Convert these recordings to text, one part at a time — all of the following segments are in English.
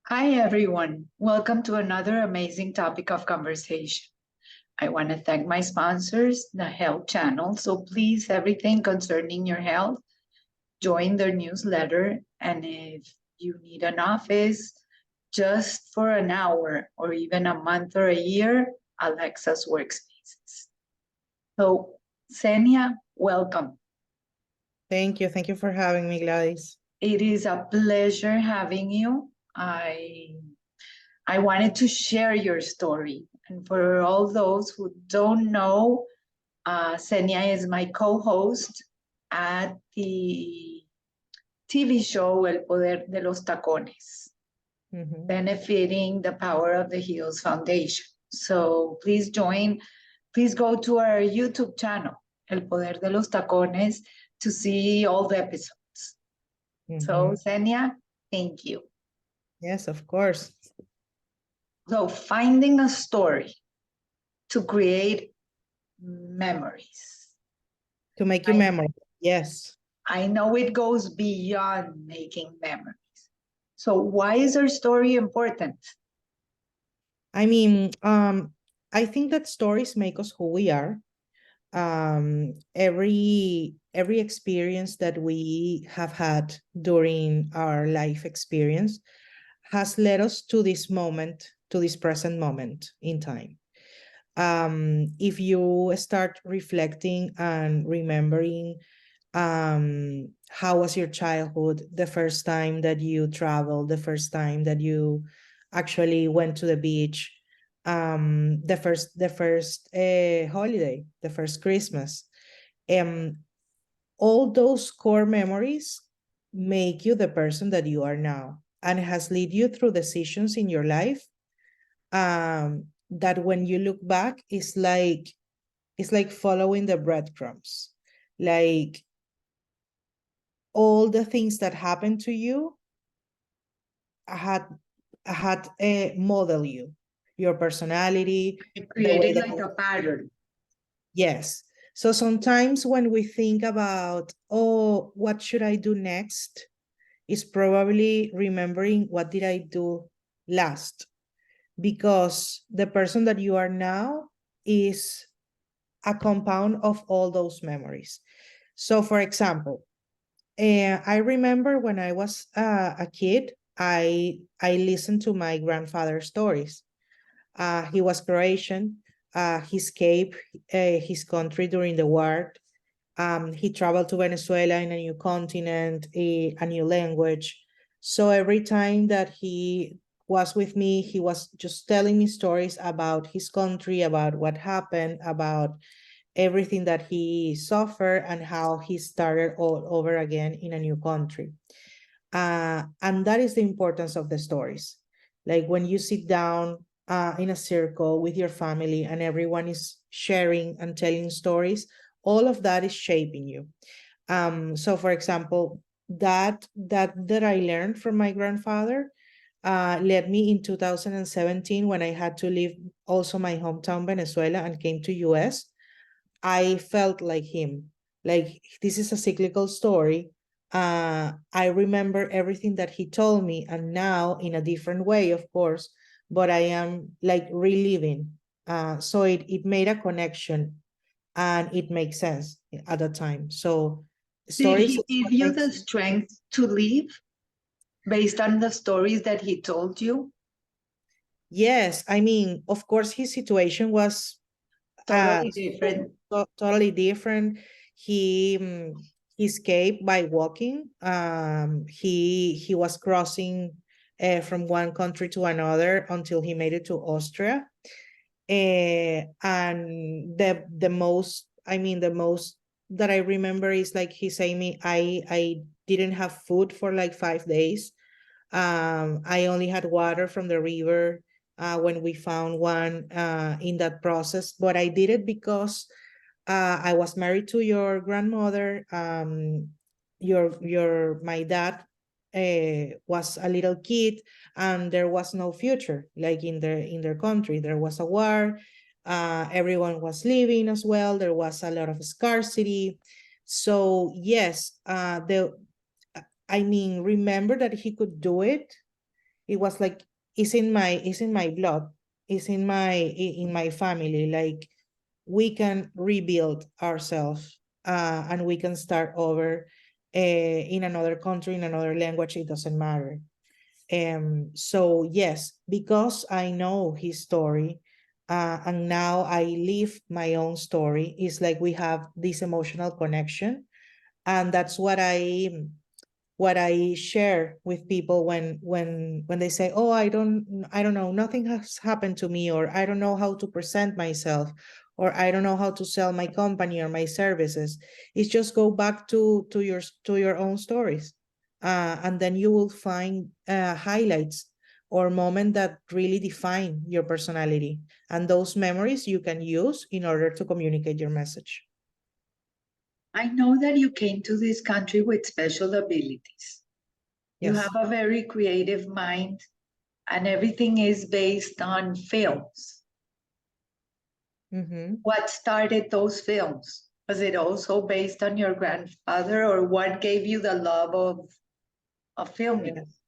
Hi, everyone. Welcome to another amazing topic of conversation. I want to thank my sponsors, the Health Channel. So please, everything concerning your health, join their newsletter. And if you need an office just for an hour or even a month or a year, Alexa's Workspaces. So, Xenia, welcome. Thank you. Thank you for having me, Gladys. It is a pleasure having you. I wanted to share your story. And for all those who don't know, Xenia is my co-host at the TV show El Poder de los Tacones, benefiting the Power of the Heels Foundation. So please go to our YouTube channel, El Poder de los Tacones, to see all the episodes. So Xenia, thank you. Yes, of course. So finding a story to create memories. To make you memorable, yes. I know it goes beyond making memories. So why is our story important? I mean, I think that stories make us who we are. Every experience that we have had during our life experience has led us to this moment, to this present moment in time. If you start reflecting and remembering how was your childhood, the first time that you traveled, the first time that you actually went to the beach, the first holiday, the first Christmas, all those core memories make you the person that you are now, and has led you through decisions in your life that when you look back, it's like following the breadcrumbs. Like all the things that happened to you had model you, your personality. It created like a pattern. Yes. So sometimes when we think about, oh, what should I do next, is probably remembering what did I do last, because the person that you are now is a compound of all those memories. So for example, I remember when I was a kid, I listened to my grandfather's stories. He was Croatian. He escaped his country during the war. He traveled to Venezuela in a new continent, a new language. So every time that he was with me, he was just telling me stories about his country, about what happened, about everything that he suffered and how he started all over again in a new country. And that is the importance of the stories. Like when you sit down in a circle with your family and everyone is sharing and telling stories, all of that is shaping you. So for example, that I learned from my grandfather led me in 2017 when I had to leave also my hometown, Venezuela, and came to US. I felt like him. Like, this is a cyclical story. I remember everything that he told me, and now in a different way, of course, but I am like reliving. So it made a connection, and it makes sense at the time. So Did stories. he give you the strength to leave based on the stories that he told you? Yes, I mean, of course, his situation was Totally different. totally different. He escaped by walking. He was crossing from one country to another until he made it to Austria. And the most, I mean, the most that I remember is like he saying me, I didn't have food for like 5 days. I only had water from the river when we found one in that process, but I did it because I was married to your grandmother. My dad was a little kid, and there was no future. Like in their country, there was a war. Everyone was leaving as well. There was a lot of scarcity. So yes, I mean, remember that he could do it. it was like, it's in my blood, it's in my family. Like, we can rebuild ourselves, and we can start over in another country, in another language, it doesn't matter. So yes, because I know his story, and now I live my own story, it's like we have this emotional connection. And that's what I share with people when they say, "Oh, I don't know, nothing has happened to me," or "I don't know how to present myself," or "I don't know how to sell my company or my services." It's just go back to your own stories, and then you will find highlights or moments that really define your personality, and those memories you can use in order to communicate your message. I know that you came to this country with special abilities. You Yes. have a very creative mind, and everything is based on films. Mm-hmm. What started those films? Was it also based on your grandfather, or what gave you the love of filming? Yes.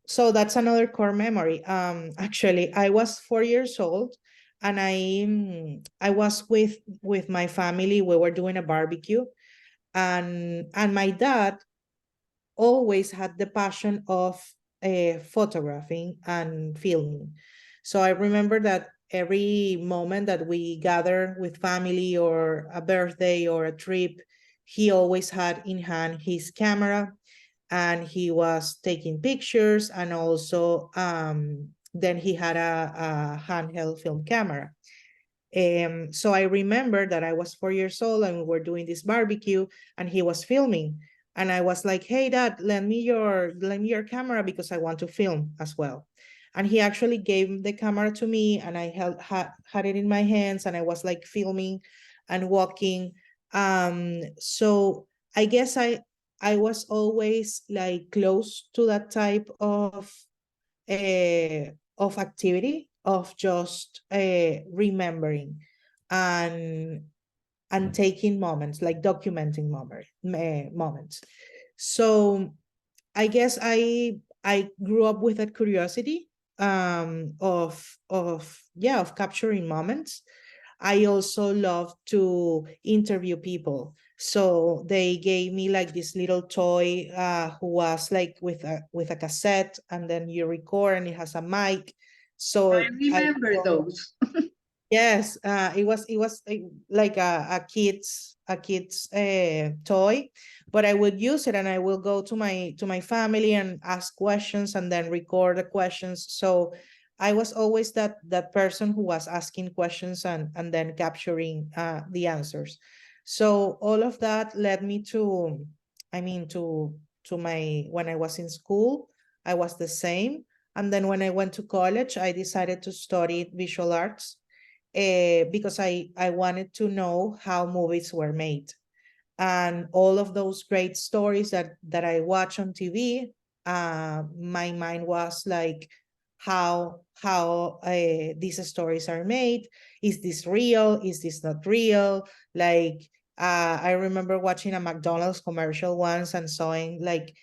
So that's another core memory. Actually, I was 4 years old, and I was with my family. We were doing a barbecue, and my dad always had the passion of photographing and filming. So I remember that every moment that we gather with family, or a birthday or a trip, he always had in hand his camera, and he was taking pictures, and also then he had a handheld film camera. So I remember that I was 4 years old, and we were doing this barbecue, and he was filming, and I was like, "Hey dad, lend me your camera, because I want to film as well." And he actually gave the camera to me, and I had it in my hands, and I was like filming and walking. So I guess I was always like close to that type of activity, of just remembering and taking moments, like documenting moments. So I guess I grew up with that curiosity, of capturing moments. I also love to interview people. So they gave me like this little toy, who was like with a cassette, and then you record, and it has a mic. I So remember those. yes, it was like a kid's toy, but I would use it, and I will go to my family and ask questions, and then record the questions. So I was always that person who was asking questions, and then capturing the answers. So all of that led me to, I mean, to my when I was in school, I was the same. And then when I went to college, I decided to study visual arts, because I wanted to know how movies were made, and all of those great stories that I watch on TV. My mind was like, how these stories are made. Is this real? Is this not real? Like, I remember watching a McDonald's commercial once, and sawing like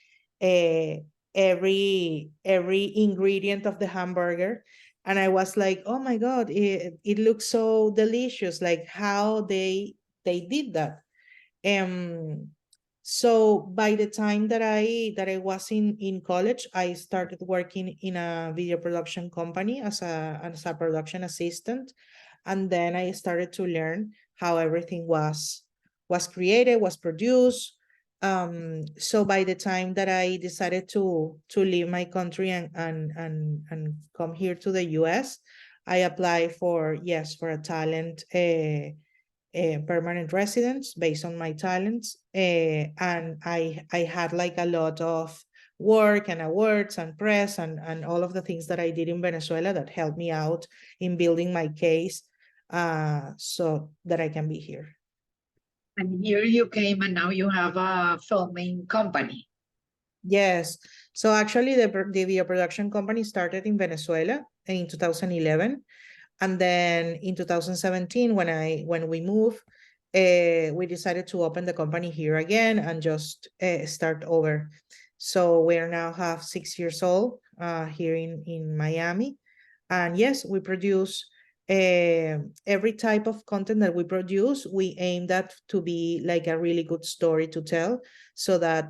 uh, every ingredient of the hamburger. And I was like, oh my God, it looks so delicious. Like, how they did that. Um, so by the time that I was in college, I started working in a video production company as a production assistant, and then I started to learn how everything was created, was produced. So by the time that I decided to leave my country and come here to the US, I applied for, yes, for a talent. Permanent residence based on my talents, and I had like a lot of work and awards and press and all of the things that I did in Venezuela that helped me out in building my case, so that I can be here. And here you came, and now you have a filming company. Yes, so actually the video production company started in Venezuela in 2011. And then in 2017, when we moved, we decided to open the company here again and just start over. So we now have 6 years old here in Miami. And yes, we produce every type of content that we produce. We aim that to be like a really good story to tell, so that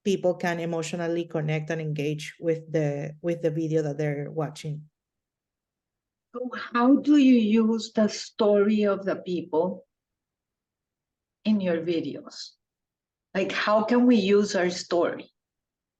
people can emotionally connect and engage with the video that they're watching. So how do you use the story of the people in your videos? Like, how can we use our story?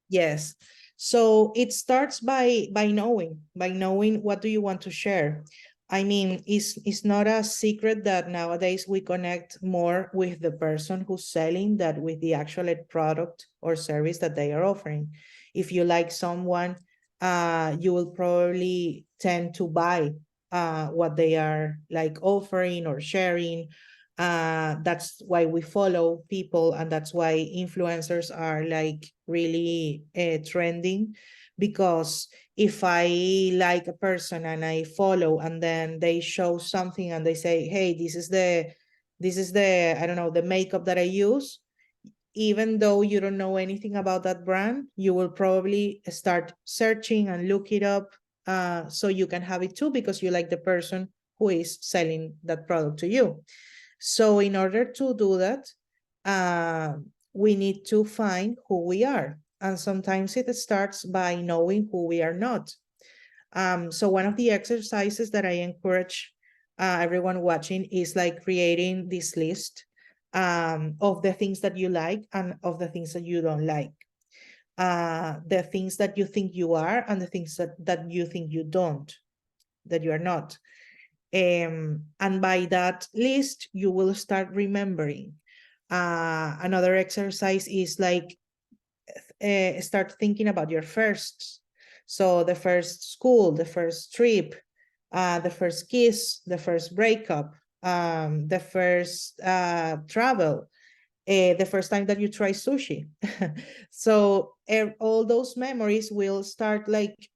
Yes. So it starts by knowing what do you want to share. I mean, it's not a secret that nowadays we connect more with the person who's selling than with the actual product or service that they are offering. If you like someone, you will probably tend to buy what they are like offering or sharing. That's why we follow people, and that's why influencers are like really trending, because if I like a person and I follow, and then they show something and they say, hey, this is the I don't know, the makeup that I use, even though you don't know anything about that brand, you will probably start searching and look it up, so you can have it too, because you like the person who is selling that product to you. So in order to do that, we need to find who we are. And sometimes it starts by knowing who we are not. So one of the exercises that I encourage everyone watching is like creating this list of the things that you like and of the things that you don't like. The things that you think you are and the things that you think you don't, that you are not. And by that list, you will start remembering. Another exercise is like start thinking about your firsts. So the first school, the first trip, the first kiss, the first breakup, the first travel, the first time that you try sushi. So all those memories will start like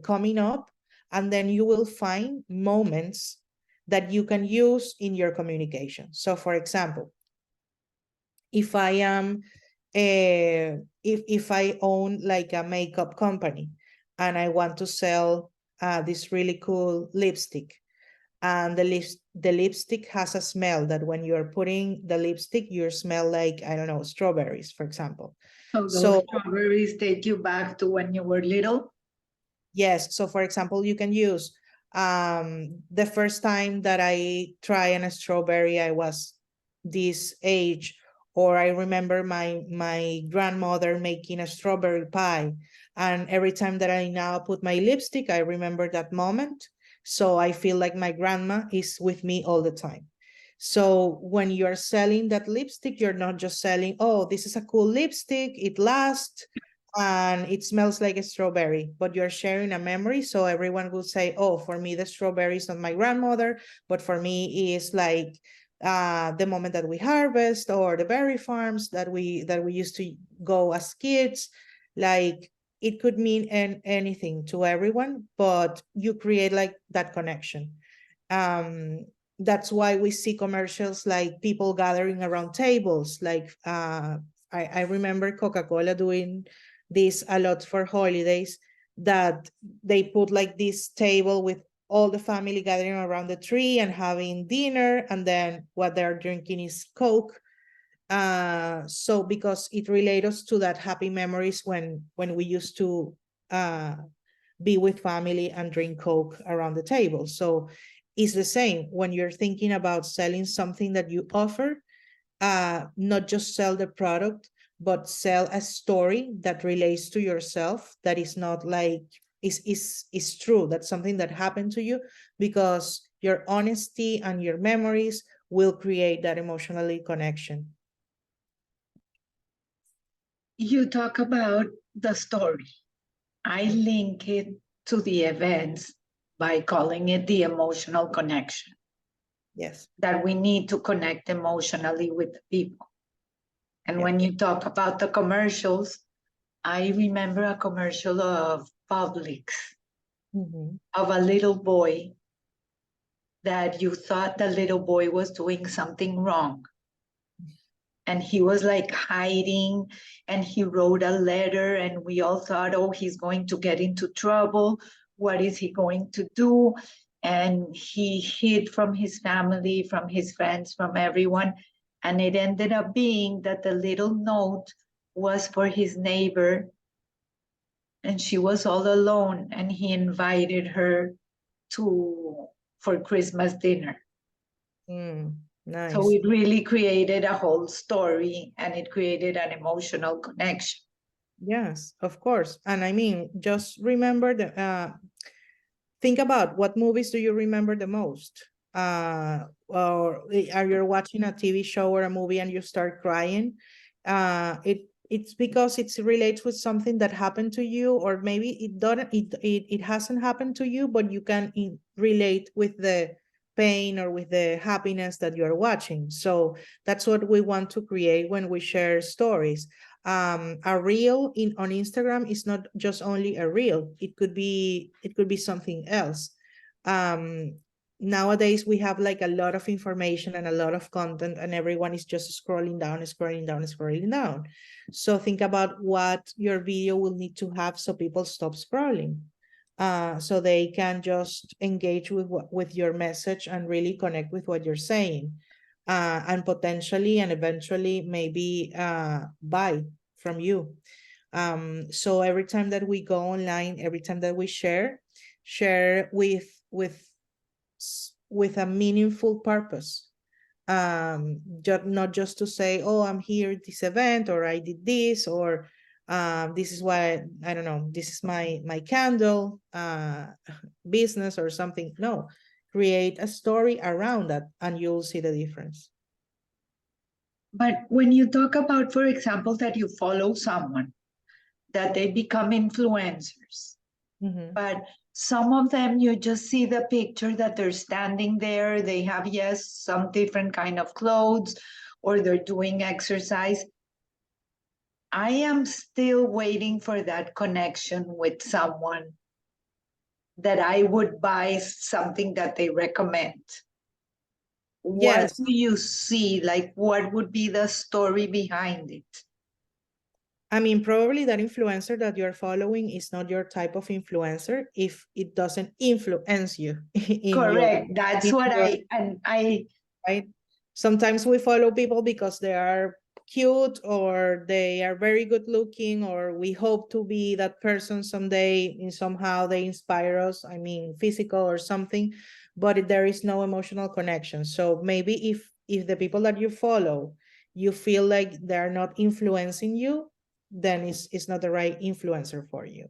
coming up, and then you will find moments that you can use in your communication. So for example, if I am if I own like a makeup company and I want to sell this really cool lipstick, and the lipstick has a smell that when you're putting the lipstick, you smell like, I don't know, strawberries, for example. So those So strawberries take you back to when you were little? yes, so for example, you can use the first time that I try a strawberry, I was this age, or I remember my grandmother making a strawberry pie, and every time that I now put my lipstick, I remember that moment. So I feel like my grandma is with me all the time. So when you're selling that lipstick, you're not just selling, oh, this is a cool lipstick, it lasts, and it smells like a strawberry, but you're sharing a memory. So everyone will say, oh, for me, the strawberry is not my grandmother, but for me is like the moment that we harvest, or the berry farms that we used to go as kids. Like it could mean anything to everyone, but you create like that connection. That's why we see commercials like people gathering around tables. Like I remember Coca-Cola doing this a lot for holidays, that they put like this table with all the family gathering around the tree and having dinner, and then what they're drinking is Coke. So because it relates us to that happy memories when we used to be with family and drink Coke around the table. So it's the same when you're thinking about selling something that you offer, not just sell the product, but sell a story that relates to yourself, that is not like is true, that's something that happened to you, because your honesty and your memories will create that emotionally connection. You talk about the story. I link it to the events by calling it the emotional connection. Yes. That we need to connect emotionally with the people. And Yeah. when you talk about the commercials, I remember a commercial of Publix, of a little boy, that you thought the little boy was doing something wrong. and he was like hiding, and he wrote a letter, and we all thought, oh, he's going to get into trouble. What is he going to do? And he hid from his family, from his friends, from everyone. And it ended up being that the little note was for his neighbor, and she was all alone, and he invited her for Christmas dinner. So Nice. it really created a whole story, and it created an emotional connection. Yes, of course. And I mean, just remember think about, what movies do you remember the most? Or are you watching a TV show or a movie and you start crying? It's because it relates with something that happened to you, or maybe it hasn't happened to you, but you can relate with the pain or with the happiness that you're watching. So that's what we want to create when we share stories. A reel on Instagram is not just only a reel. It could be something else. Nowadays we have like a lot of information and a lot of content, and everyone is just scrolling down, scrolling down, scrolling down. So think about what your video will need to have so people stop scrolling, so they can just engage with your message and really connect with what you're saying, and potentially and eventually maybe buy from you. So every time that we go online, every time that we share with a meaningful purpose. Not just to say, oh, I'm here at this event, or I did this, or this is why, I don't know, this is my candle business or something. No, create a story around that and you'll see the difference. But when you talk about, for example, that you follow someone, that they become influencers, but some of them, you just see the picture that they're standing there. They have, yes, some different kind of clothes, or they're doing exercise. I am still waiting for that connection with someone, that I would buy something that they recommend. What Yes. do you see? Like, what would be the story behind it? I mean, probably that influencer that you're following is not your type of influencer if it doesn't influence you in Correct. That's what your right. Sometimes we follow people because they are cute, or they are very good looking, or we hope to be that person someday, and somehow they inspire us, I mean, physical or something, but there is no emotional connection. So maybe if the people that you follow, you feel like they're not influencing you, then it's not the right influencer for you.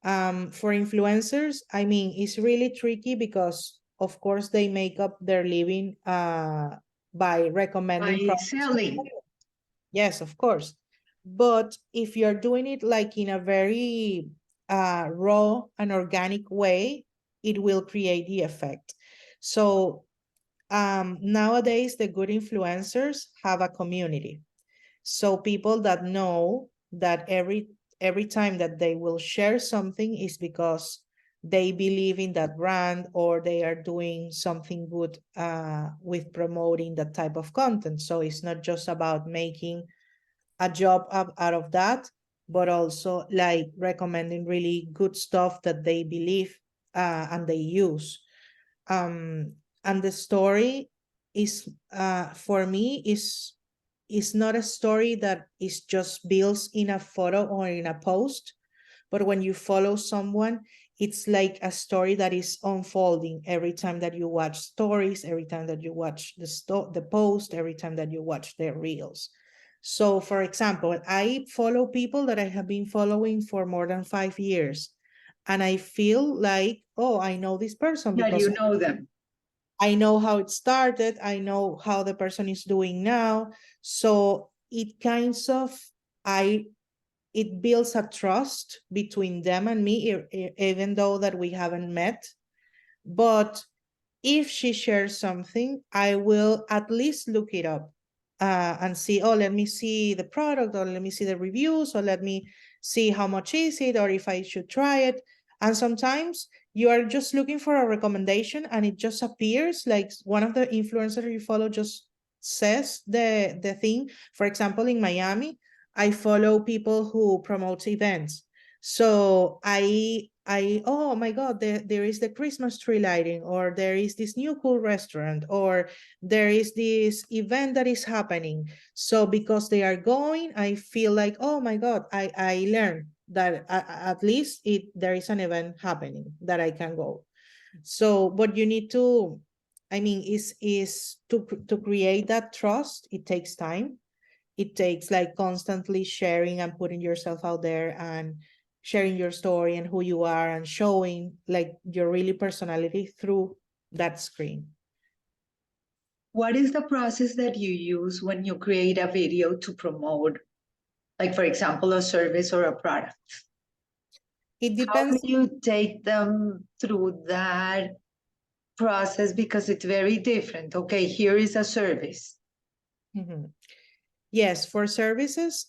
For influencers, I mean, it's really tricky because of course they make up their living by recommending by products. selling. Yes, of course. But if you're doing it like in a very raw and organic way, it will create the effect. So nowadays, the good influencers have a community. So people that know that every time that they will share something is because they believe in that brand, or they are doing something good with promoting that type of content. So it's not just about making a job out of that, but also like recommending really good stuff that they believe and they use. And the story is for me is not a story that is just built in a photo or in a post, but when you follow someone, it's like a story that is unfolding every time that you watch stories, every time that you watch the post, every time that you watch their reels. So for example, I follow people that I have been following for more than 5 years, and I feel like, oh, I know this person That because you know them. I know how it started. I know how the person is doing now. So it kinds of, it builds a trust between them and me, even though that we haven't met. But if she shares something, I will at least look it up and see, oh, let me see the product, or let me see the reviews, or let me see how much is it, or if I should try it. And sometimes you are just looking for a recommendation and it just appears, like one of the influencers you follow just says the thing. For example, in Miami, I follow people who promote events. So oh my God, there is the Christmas tree lighting, or there is this new cool restaurant, or there is this event that is happening. So because they are going, I feel like, oh my God, I learned that at least there is an event happening that I can go. So what you need to, I mean, is to create that trust. It takes time. It takes like constantly sharing and putting yourself out there and sharing your story and who you are and showing like your really personality through that screen. What is the process that you use when you create a video to promote, like, for example, a service or a product? It How depends. do you take them through that process? Because it's very different. Okay, here is a service. Yes, for services,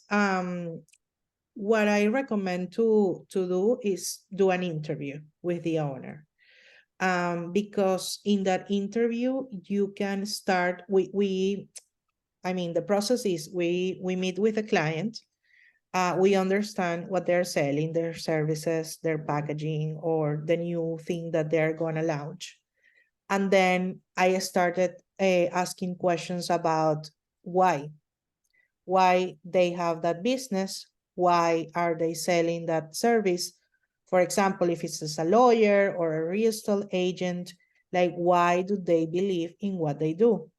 what I recommend to do is do an interview with the owner. Because in that interview, you can start, I mean, the process is we meet with the client, we understand what they're selling, their services, their packaging, or the new thing that they're going to launch. And then I started asking questions about why they have that business, why are they selling that service. For example, if it's a lawyer or a real estate agent, like why do they believe in what they do?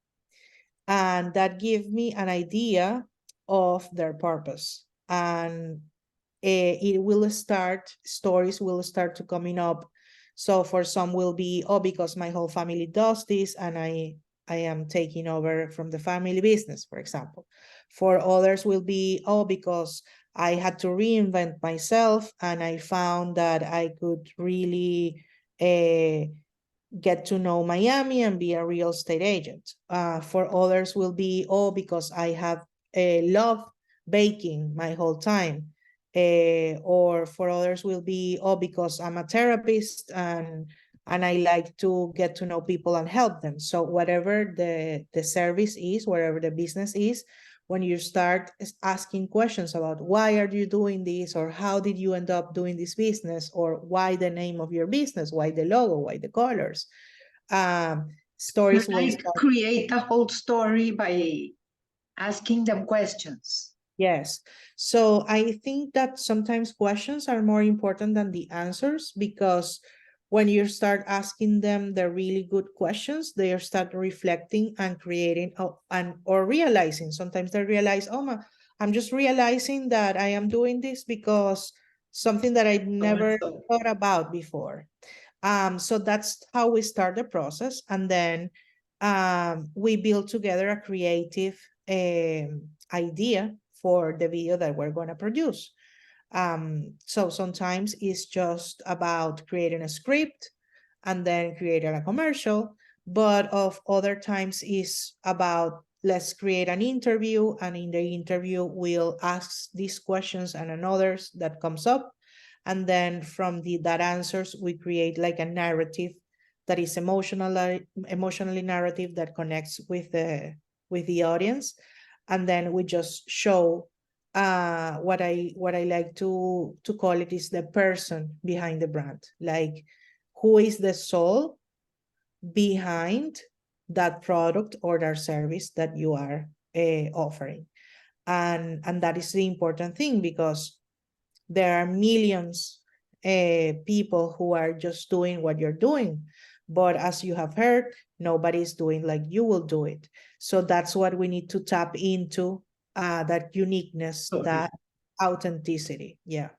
And that gives me an idea of their purpose. And stories will start to coming up. So for some will be, oh, because my whole family does this and I am taking over from the family business, for example. For others will be, oh, because I had to reinvent myself and I found that I could really get to know Miami and be a real estate agent. For others will be, oh, because I have loved baking my whole time. Or for others will be, oh, because I'm a therapist and I like to get to know people and help them. So whatever the service is, wherever the business is, when you start asking questions about why are you doing this, or how did you end up doing this business, or why the name of your business, why the logo, why the colors, stories will start. Create a whole story by asking them questions. Yes. So I think that sometimes questions are more important than the answers, because when you start asking them the really good questions, they start reflecting and creating or realizing. Sometimes they realize, oh, I'm just realizing that I am doing this because something that I never thought about before. So that's how we start the process. And then we build together a creative idea for the video that we're going to produce. So sometimes it's just about creating a script and then creating a commercial, but of other times is about, let's create an interview, and in the interview we'll ask these questions and others that comes up, and then from that answers we create like a narrative that is emotionally narrative that connects with the audience. And then we just show what I like to call it is the person behind the brand, like who is the soul behind that product or that service that you are offering. And that is the important thing, because there are millions people who are just doing what you're doing, but as you have heard, nobody's doing like you will do it. So that's what we need to tap into, that uniqueness, that authenticity. Yeah.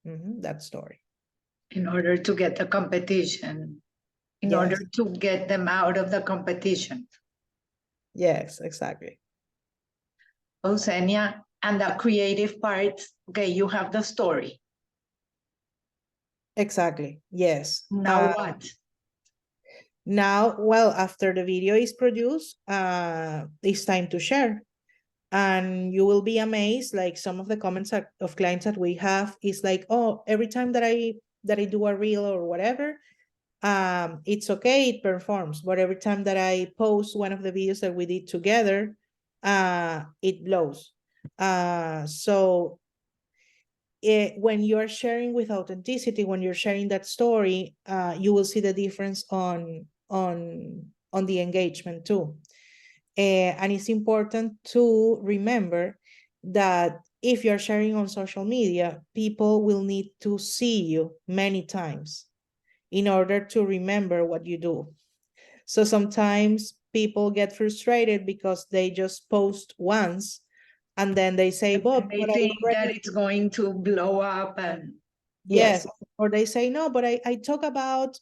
That story. In order to get the competition, in order to get them out of the competition. Yes, exactly. Oh, Xenia, and the creative part, okay, you have the story. Exactly. Yes. Now what? Now, well, after the video is produced, it's time to share. And you will be amazed, like some of the comments of clients that we have is like, oh, every time that I do a reel or whatever, it's okay, it performs. But every time that I post one of the videos that we did together, it blows. So when you're sharing with authenticity, when you're sharing that story, you will see the difference on the engagement too. And it's important to remember that if you're sharing on social media, people will need to see you many times in order to remember what you do. So sometimes people get frustrated because they just post once and then they say, but They I think that already, it's going to blow up and yes, yes. or they say, no, but I talk about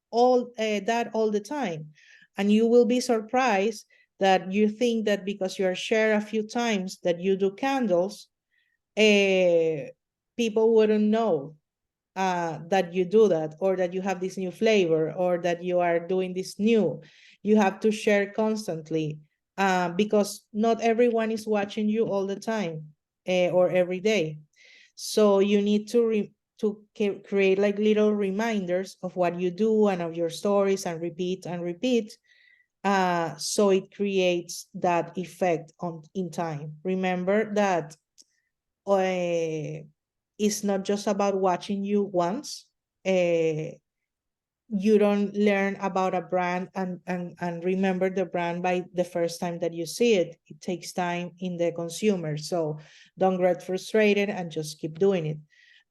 all that all the time. And you will be surprised that you think that because you are shared a few times that you do candles, people wouldn't know that you do that, or that you have this new flavor, or that you are doing this new. You have to share constantly, because not everyone is watching you all the time, or every day. So you need to create like little reminders of what you do and of your stories, and repeat and repeat, so it creates that effect in time. Remember that it's not just about watching you once. You don't learn about a brand and remember the brand by the first time that you see it. It takes time in the consumer. So don't get frustrated and just keep doing it.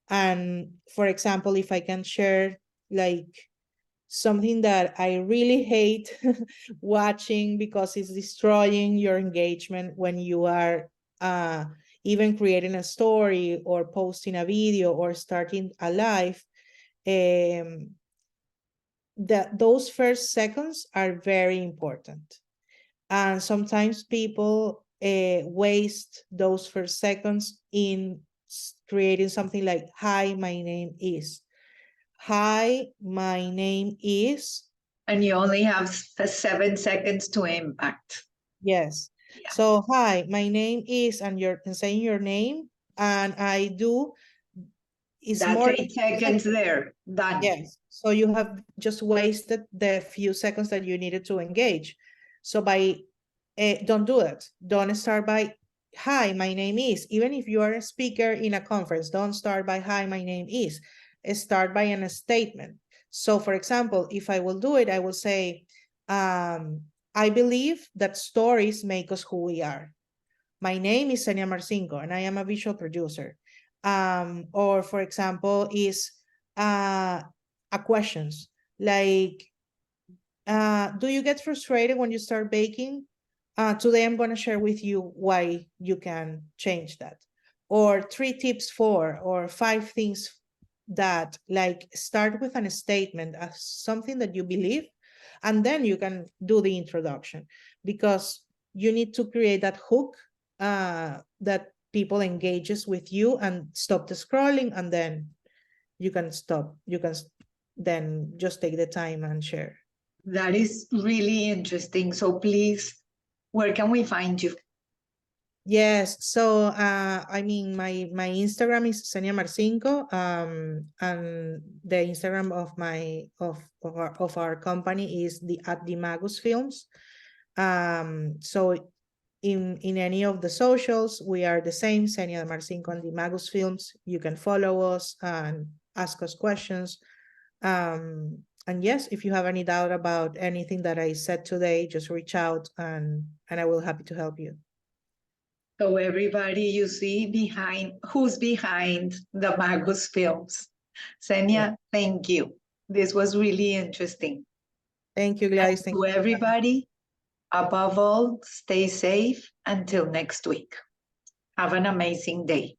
And for example, if I can share like something that I really hate watching because it's destroying your engagement when you are even creating a story or posting a video or starting a live, those first seconds are very important. And sometimes people waste those first seconds in creating something like, hi, my name is. Hi, my name is. And you only have 7 seconds to impact. Yes. Yeah. So, hi, my name is, and you're saying your name, and I do. It's That's more 8 seconds there. Done. Yes. So you have just wasted the few seconds that you needed to engage. So don't do it. Don't start by, hi, my name is. Even if you are a speaker in a conference, don't start by, hi, my name is. Start by a statement. So for example, if I will do it, I will say, I believe that stories make us who we are. My name is Xenia Marcinko, and I am a visual producer. Or for example, is a questions like, do you get frustrated when you start baking? Today I'm going to share with you why you can change that. Or 3 tips for, or 5 things that, like, start with a statement as something that you believe, and then you can do the introduction, because you need to create that hook that people engages with you and stop the scrolling, and then you can stop. You can then just take the time and share. That is really interesting. So please, where can we find you? Yes, so I mean, my Instagram is Xenia Marcinko, and the Instagram of our company is the Magus Films. So in any of the socials, we are the same, Xenia Marcinko and the Magus Films. You can follow us and ask us questions. And yes, if you have any doubt about anything that I said today, just reach out, and I will happy to help you. So everybody, you see who's behind the Magus films. Xenia, thank you. This was really interesting. Thank you, Gladys. And to everybody, above all, stay safe until next week. Have an amazing day.